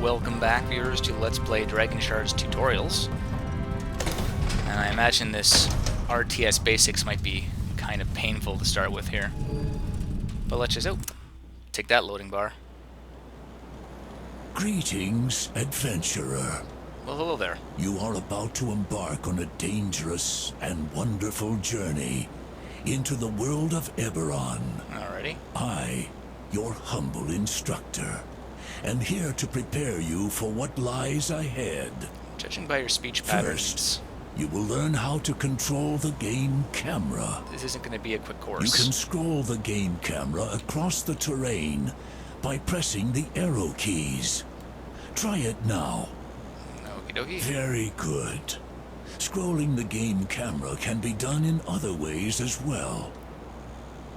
welcome back, viewers, to Let's Play Dragonshard's tutorials. And I imagine this RTS basics might be kind of painful to start with here. But let's just... oh, take that, loading bar. Greetings, adventurer. Well, hello there. You are about to embark on a dangerous and wonderful journey into the world of Eberron. Alrighty. I, your humble instructor, am here to prepare you for what lies ahead. Judging by your speech patterns, First, you will learn how to control the game camera. this isn't going to be a quick You course. can scroll the game camera across the terrain by pressing the arrow keys. Try it now. Okie dokie. Very good. Scrolling the game camera can be done in other ways as well.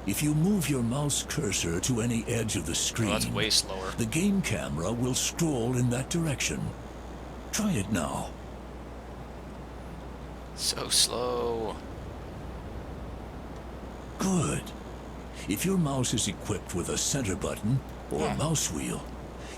If you move your mouse cursor to any edge of the screen, Well, that's way slower. the game camera will scroll in that direction. Try it now. So slow. Good. If your mouse is equipped with a center button or mouse wheel,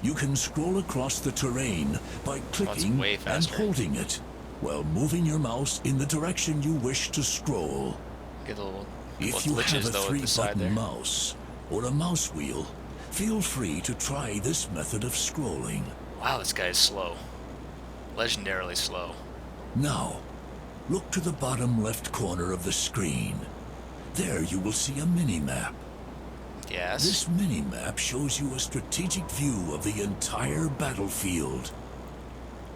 you can scroll across the terrain by clicking way and faster. holding it while moving your mouse in the direction you wish to scroll. Get a little If you glitches, have a though, at the side there. three-button mouse or a mouse wheel, feel free to try this method of scrolling. Wow, this guy is slow. Legendarily slow. Now, look to the bottom left corner of the screen. There you will see a mini-map. Yes. This mini-map shows you a strategic view of the entire battlefield.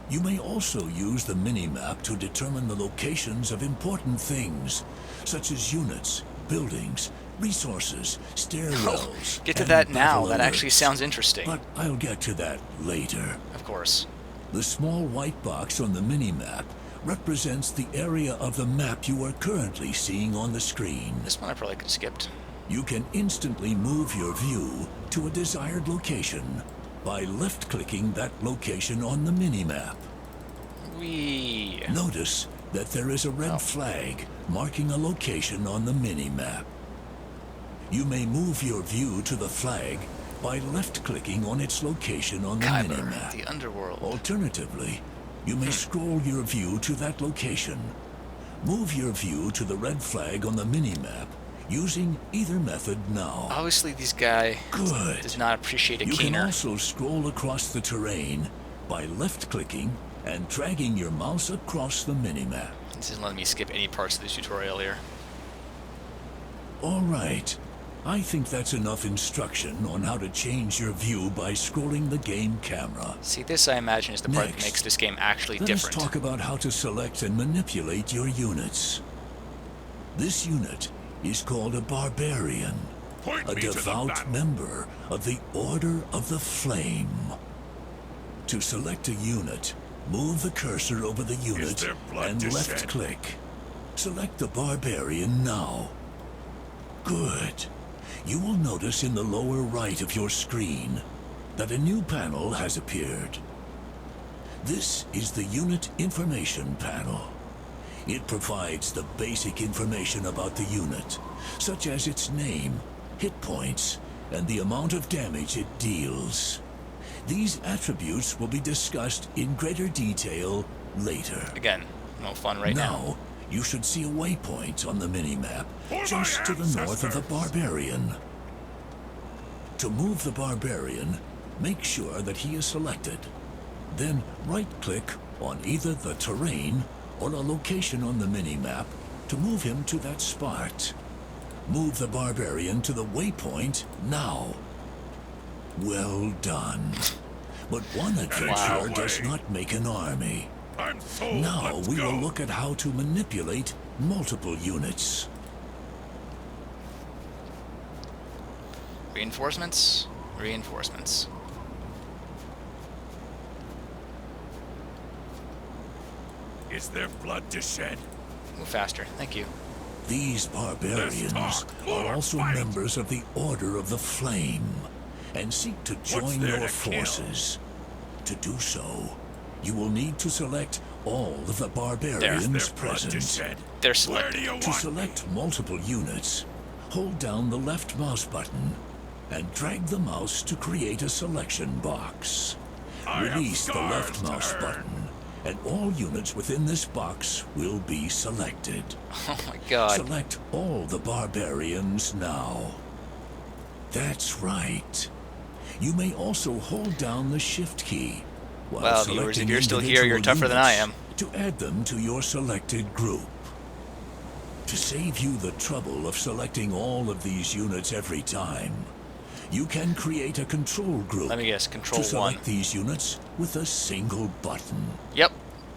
You may also use the mini-map to determine the locations of important things, such as units, buildings, resources, stairwells, Get to and that now. battle That actually alerts. sounds interesting. But I'll get to that later. Of course. The small white box on the mini-map represents the area of the map you are currently seeing on the screen. This one I probably could have skipped. You can instantly move your view to a desired location by left-clicking that location on the mini-map. Whee! Notice that there is a red flag marking a location on the mini-map. You may move your view to the flag by left-clicking on its location on the Kyber, mini-map. the underworld. Alternatively, you may scroll your view to that location. Move your view to the red flag on the mini-map using either method now. Obviously, this guy Good. does not appreciate a You can keener. also scroll across the terrain by left-clicking and dragging your mouse across the minimap. This isn't letting me skip any parts of this tutorial here. All right. I think that's enough instruction on how to change your view by scrolling the game camera. See, this I imagine is the part that Next, makes this game actually Let different. us talk about how to select and manipulate your units. This unit is called a barbarian, a devout member of the Order of the Flame. To select a unit, move the cursor over the unit and left-click. Select the barbarian now. Good. You will notice in the lower right of your screen that a new panel has appeared. This is the Unit Information panel. It provides the basic information about the unit, such as its name, hit points, and the amount of damage it deals. These attributes will be discussed in greater detail later. Again, no fun right now. Now, you should see a waypoint on the minimap just to the north of the barbarian. To move the barbarian, make sure that he is selected. Then right-click on either the terrain or a location on the minimap to move him to that spot. Move the barbarian to the waypoint now. Well done. But one adventurer does not make an army. Now we will look at how to manipulate multiple units. Reinforcements? Reinforcements. Is there blood to shed? Move faster. Thank you. These barbarians talk, are or also fight. members of the Order of the Flame and seek to join there your to kill? forces. To do so, you will need to select all of the Is barbarians there blood to present. shed? They're Where selected. do you To want select multiple units, hold down the left mouse button and drag the mouse to create a selection box. Release the left mouse button, and all units within this box will be selected. Oh my god. Select all the barbarians now. That's right. You may also hold down the shift key. While Well, viewers, if selecting you're still here, you're individual tougher than I units am. to add them to your selected group. To save you the trouble of selecting all of these units every time, you can create a control group. Let me guess, control to select 1. these units with a single button. Yep,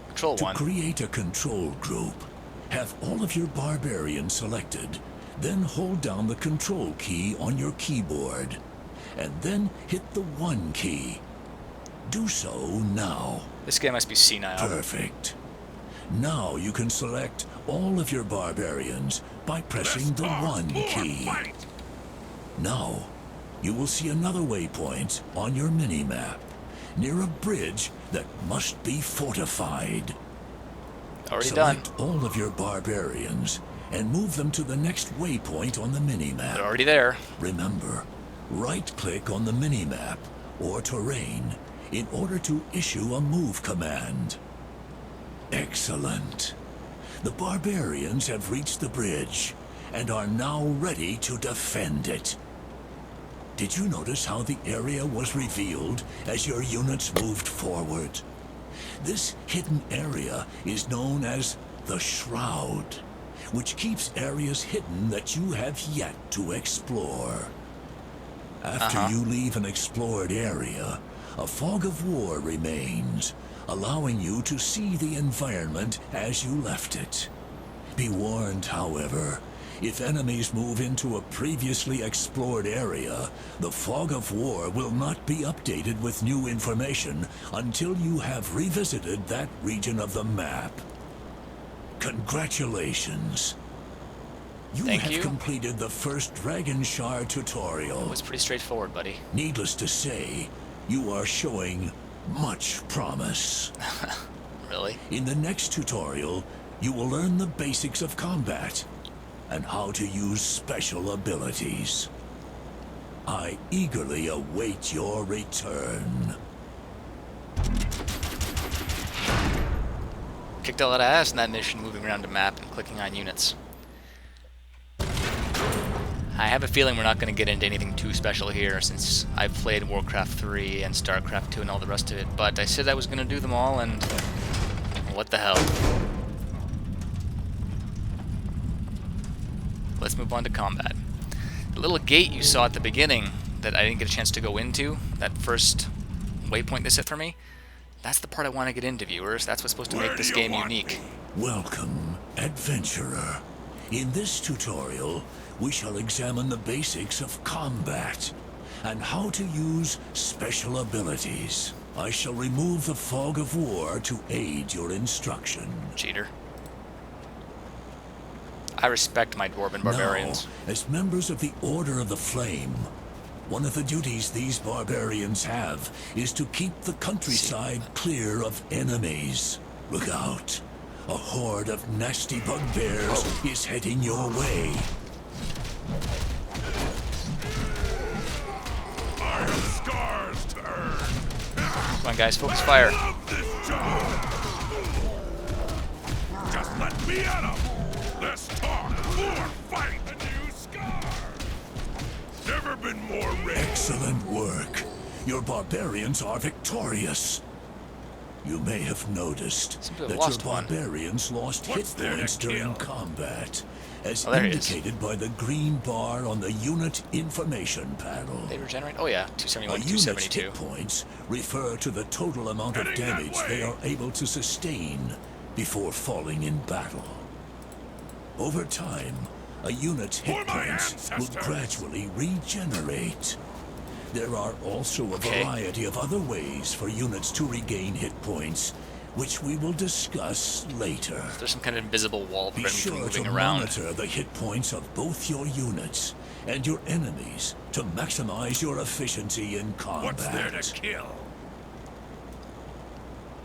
control To 1. create a control group, have all of your barbarians selected, then hold down the control key on your keyboard, and then hit the 1 key. Do so now. This game must be senile. Perfect. Now you can select all of your barbarians by pressing the 1 key. Now, you will see another waypoint on your mini-map, near a bridge that must be fortified. Already done. Select all of your barbarians and move them to the next waypoint on the mini-map. They're already there. Remember, right-click on the mini-map or terrain in order to issue a move command. Excellent. The barbarians have reached the bridge and are now ready to defend it. Did you notice how the area was revealed as your units moved forward? This hidden area is known as the Shroud, which keeps areas hidden that you have yet to explore. After you leave an explored area, a fog of war remains, allowing you to see the environment as you left it. Be warned, however, if enemies move into a previously explored area, the fog of war will not be updated with new information until you have revisited that region of the map. Congratulations. You Thank have you. completed the first Dragonshard tutorial. It was pretty straightforward, buddy. Needless to say, you are showing much promise. Really? In the next tutorial, you will learn the basics of combat and how to use special abilities. I eagerly await your return. Kicked a lot of ass in that mission, moving around the map and clicking on units. I have a feeling we're not going to get into anything too special here, since I've played Warcraft 3 and StarCraft 2 and all the rest of it, but I said I was going to do them all, and what the hell. Let's move on to combat. The little gate you saw at the beginning that I didn't get a chance to go into, that first waypoint they set for me, that's the part I want to get into, viewers. That's what's supposed to make this game unique. Welcome, adventurer. In this tutorial, we shall examine the basics of combat and how to use special abilities. I shall remove the fog of war to aid your instruction. Cheater. I respect my dwarven barbarians. Now, as members of the Order of the Flame, one of the duties these barbarians have is to keep the countryside clear of enemies. Look out. A horde of nasty bugbears is heading your way. I have scars to earn. Come on, guys, focus fire. Love this job. Just let me at 'em. Less talk, more fight. A new scar. Never been more ready. Excellent work. Your barbarians are victorious. You may have noticed Seem to have that lost your one. barbarians lost hit What's there to points during kill? combat, as Oh, there he is. indicated by the green bar on the unit information panel. They regenerate? Oh yeah, A 271, unit's 272. hit points refer to the total amount of Heading that damage way. they are able to sustain before falling in battle. Over time, a unit's hit For my points will ancestors. gradually regenerate. There are also a Okay. variety of other ways for units to regain hit points, which we will discuss later. There's some kind of invisible wall Be preventing me from sure to moving around. monitor the hit points of both your units and your enemies to maximize your efficiency in combat. What's there to kill?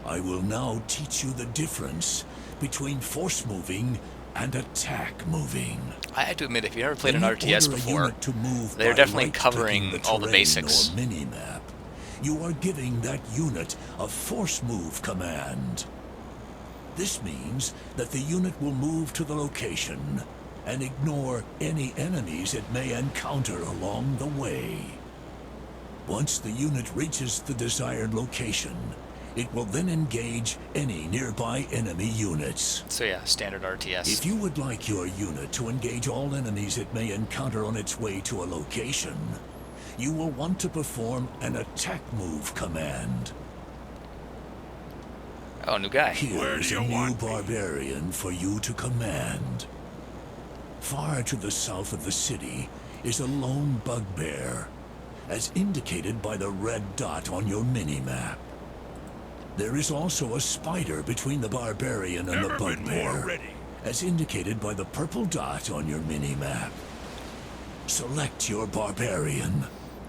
I will now teach you the difference between force moving and attack moving. I have to admit, if you've never played an When you RTS order a before, unit to move they're by definitely right-clicking covering all the terrain basics. or mini-map, you are giving that unit a force move command. This means that the unit will move to the location and ignore any enemies it may encounter along the way. Once the unit reaches the desired location, it will then engage any nearby enemy units. So yeah, standard RTS. If you would like your unit to engage all enemies it may encounter on its way to a location, you will want to perform an attack move command. Oh, new guy. Here's a new barbarian for you to command. Far to the south of the city is a lone bugbear, as indicated by the red dot on your mini-map. There is also a spider between the barbarian and the bugbear, as indicated by the purple dot on your mini-map. Select your barbarian.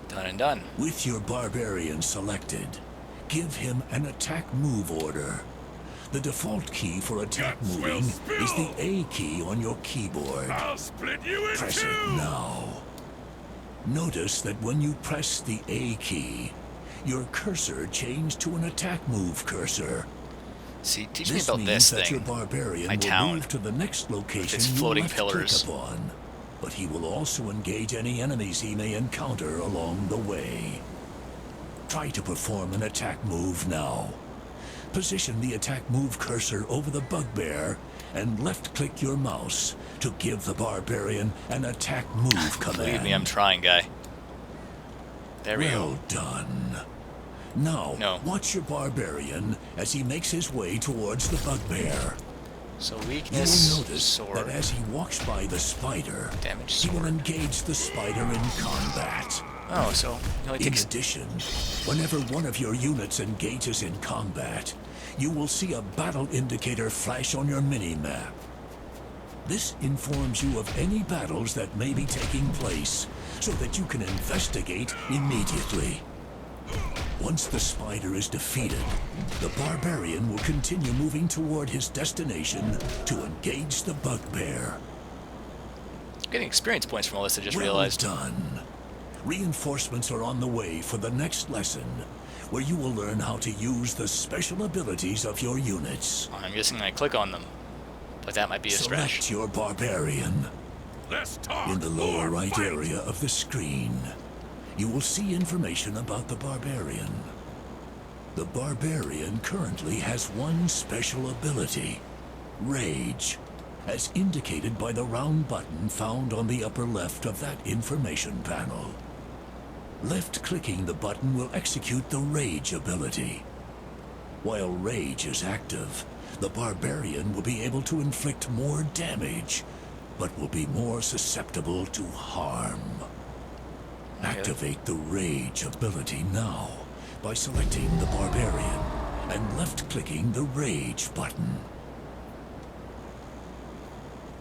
Done and done. With your barbarian selected, give him an attack move order. The default key for attack moving is the A key on your keyboard. I'll split you in Press two! it now. Notice that when you press the A key, your cursor changed to an attack move cursor. See, teach me about this that thing. your barbarian My will town. move to the next location its you floating left pillars. click upon, but he will also engage any enemies he may encounter along the way. Try to perform an attack move now. Position the attack move cursor over the bugbear and left-click your mouse to give the barbarian an attack move command. Believe me, I'm trying, guy. There we Well go. done. Now, No. watch your barbarian as he makes his way towards the bugbear. So You will weakness, notice sword, that as he walks by the spider, damage, he will sword. engage the spider in combat. Oh, so he only In takes... addition, whenever one of your units engages in combat, you will see a battle indicator flash on your mini-map. This informs you of any battles that may be taking place, so that you can investigate immediately. Once the spider is defeated, the barbarian will continue moving toward his destination to engage the bugbear. Getting experience points from all this, I just Well realized. done. Reinforcements are on the way for the next lesson, where you will learn how to use the special abilities of your units. I'm guessing I click on them, but that might be a stretch. Select your barbarian. Let's talk! In the lower more right fight. area of the screen, you will see information about the barbarian. The barbarian currently has one special ability, Rage, as indicated by the round button found on the upper left of that information panel. Left-clicking the button will execute the Rage ability. While Rage is active, the barbarian will be able to inflict more damage, but will be more susceptible to harm. Activate the Rage ability now by selecting the barbarian and left-clicking the Rage button.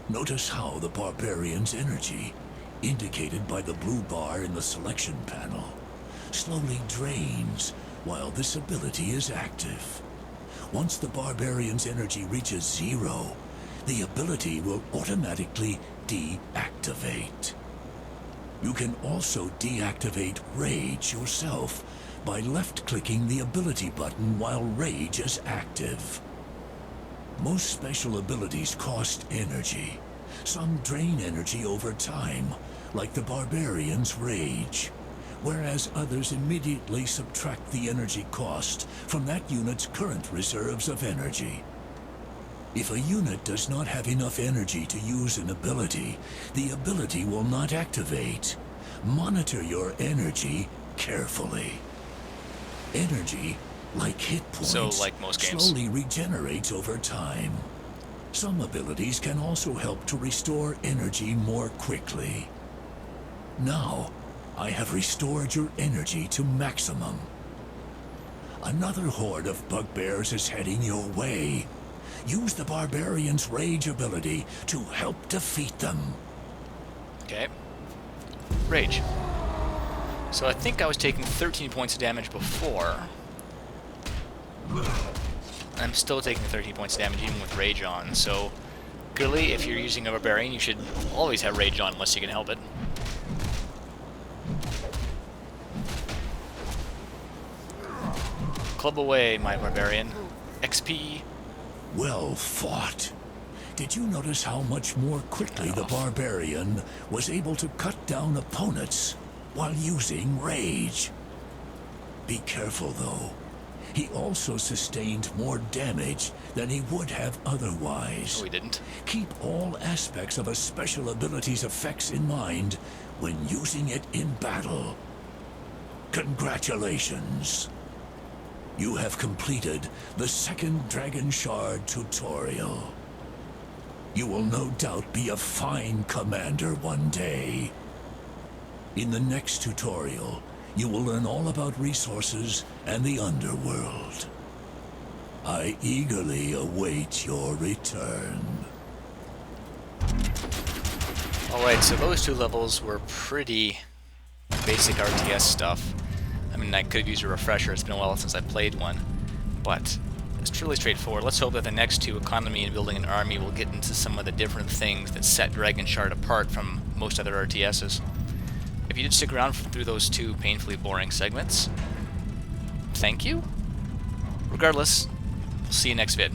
Notice how the barbarian's energy, indicated by the blue bar in the selection panel, slowly drains while this ability is active. Once the barbarian's energy reaches 0, the ability will automatically deactivate. You can also deactivate Rage yourself by left-clicking the ability button while Rage is active. Most special abilities cost energy. Some drain energy over time, like the barbarian's Rage, whereas others immediately subtract the energy cost from that unit's current reserves of energy. If a unit does not have enough energy to use an ability, the ability will not activate. Monitor your energy carefully. Energy, like hit points, So, like most games. slowly regenerates over time. Some abilities can also help to restore energy more quickly. Now, I have restored your energy to maximum. Another horde of bugbears is heading your way. Use the barbarian's Rage ability to help defeat them. Okay. Rage. So I think I was taking 13 points of damage before. I'm still taking 13 points of damage even with Rage on, so clearly if you're using a barbarian you should always have Rage on unless you can help it. Club away, my barbarian. XP. Well fought. Did you notice how much more quickly the barbarian was able to cut down opponents while using rage? Be careful, though. He also sustained more damage than he would have otherwise. Oh, he didn't. Keep all aspects of a special ability's effects in mind when using it in battle. Congratulations. You have completed the second Dragonshard tutorial. You will no doubt be a fine commander one day. In the next tutorial, you will learn all about resources and the underworld. I eagerly await your return. Alright, so those 2 levels were pretty basic RTS stuff. I mean, I could use a refresher. It's been a while since I played one. But it's truly straightforward. Let's hope that the next 2, economy and building an army, will get into some of the different things that set Dragonshard apart from most other RTSs. If you did stick around through those 2 painfully boring segments, thank you. Regardless, we'll see you next vid.